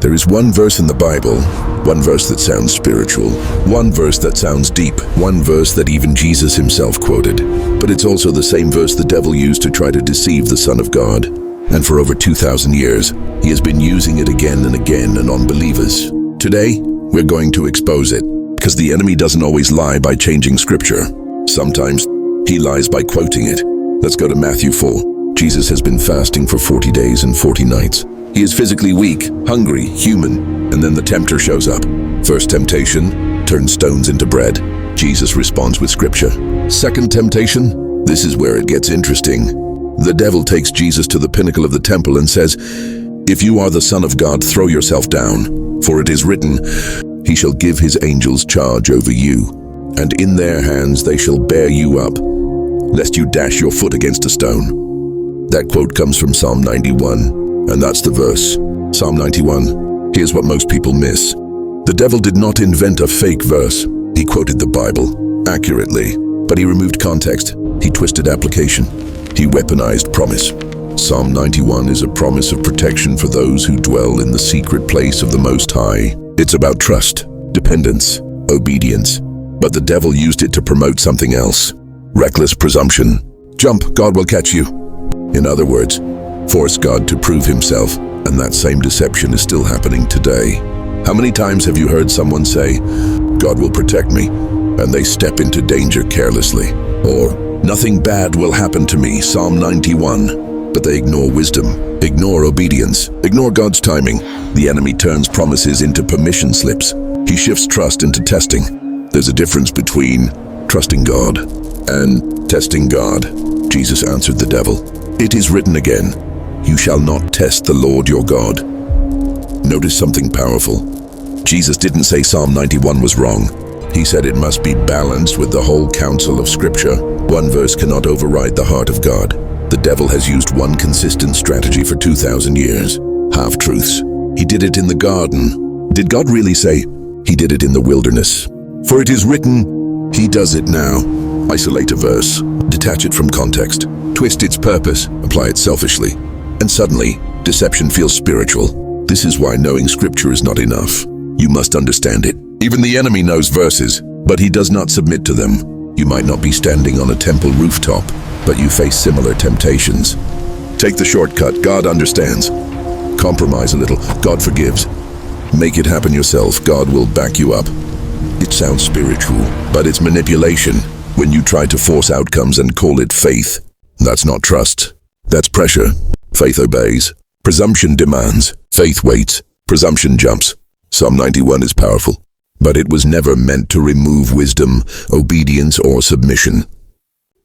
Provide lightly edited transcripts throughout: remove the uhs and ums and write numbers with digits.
There is one verse in the Bible, one verse that sounds spiritual, one verse that sounds deep, one verse that even Jesus himself quoted. But it's also the same verse the devil used to try to deceive the Son of God. And for over 2,000 years, he has been using it again and again and on believers. Today, we're going to expose it, because the enemy doesn't always lie by changing scripture. Sometimes, he lies by quoting it. Let's go to Matthew 4. Jesus has been fasting for 40 days and 40 nights. He is physically weak, hungry, human, and then the tempter shows up. First temptation, turn stones into bread. Jesus responds with scripture. Second temptation, this is where it gets interesting. The devil takes Jesus to the pinnacle of the temple and says, "If you are the Son of God, throw yourself down. For it is written, He shall give His angels charge over you, and in their hands they shall bear you up, lest you dash your foot against a stone." That quote comes from Psalm 91. And that's the verse. Psalm 91. Here's what most people miss. The devil did not invent a fake verse. He quoted the Bible accurately, but he removed context. He twisted application. He weaponized promise. Psalm 91 is a promise of protection for those who dwell in the secret place of the Most High. It's about trust, dependence, obedience. But the devil used it to promote something else. Reckless presumption. Jump, God will catch you. In other words, force God to prove himself, and that same deception is still happening today. How many times have you heard someone say, "God will protect me," and they step into danger carelessly? Or, "Nothing bad will happen to me," Psalm 91, but they ignore wisdom, ignore obedience, ignore God's timing. The enemy turns promises into permission slips. He shifts trust into testing. There's a difference between trusting God and testing God. Jesus answered the devil, "It is written again, you shall not test the Lord your God." Notice something powerful. Jesus didn't say Psalm 91 was wrong. He said it must be balanced with the whole counsel of Scripture. One verse cannot override the heart of God. The devil has used one consistent strategy for 2,000 years. Half-truths. He did it in the garden. Did God really say? He did it in the wilderness. For it is written, he does it now. Isolate a verse, detach it from context, twist its purpose, apply it selfishly, and suddenly, deception feels spiritual. This is why knowing Scripture is not enough. You must understand it. Even the enemy knows verses, but he does not submit to them. You might not be standing on a temple rooftop, but you face similar temptations. Take the shortcut, God understands. Compromise a little, God forgives. Make it happen yourself, God will back you up. It sounds spiritual, but it's manipulation. When you try to force outcomes and call it faith, that's not trust. That's pressure. Faith obeys. Presumption demands. Faith waits. Presumption jumps. Psalm 91 is powerful, but it was never meant to remove wisdom, obedience, or submission.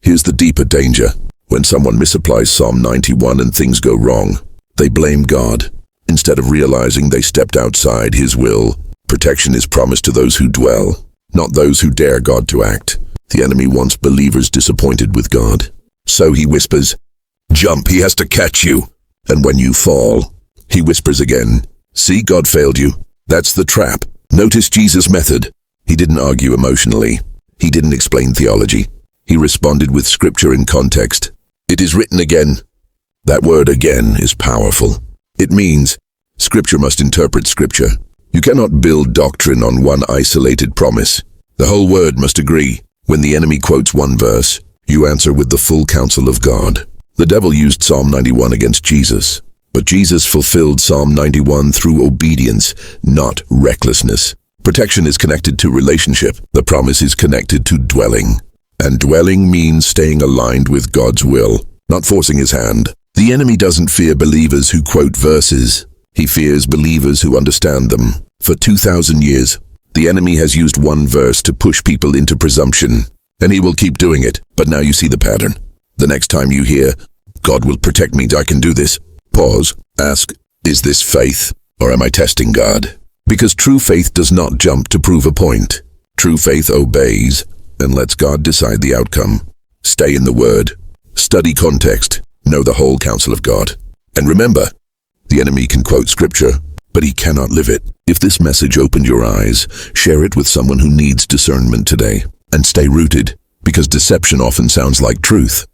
Here's the deeper danger. When someone misapplies Psalm 91 and things go wrong, they blame God. Instead of realizing they stepped outside His will, protection is promised to those who dwell, not those who dare God to act. The enemy wants believers disappointed with God. So he whispers, "Jump, He has to catch you." And when you fall, He whispers again, "See, God failed you." That's the trap. Notice Jesus' method. He didn't argue emotionally. He didn't explain theology. He responded with Scripture in context. It is written again. That word again is powerful. It means Scripture must interpret Scripture. You cannot build doctrine on one isolated promise. The whole word must agree. When the enemy quotes one verse, you answer with the full counsel of God. The devil used Psalm 91 against Jesus, but Jesus fulfilled Psalm 91 through obedience, not recklessness. Protection is connected to relationship. The promise is connected to dwelling. And dwelling means staying aligned with God's will, not forcing His hand. The enemy doesn't fear believers who quote verses. He fears believers who understand them. For 2,000 years, the enemy has used one verse to push people into presumption, and he will keep doing it. But now you see the pattern. The next time you hear, "God will protect me, I can do this," pause, ask, "Is this faith, or am I testing God?" Because true faith does not jump to prove a point. True faith obeys and lets God decide the outcome. Stay in the Word. Study context. Know the whole counsel of God. And remember, the enemy can quote Scripture, but he cannot live it. If this message opened your eyes, share it with someone who needs discernment today. And stay rooted, because deception often sounds like truth.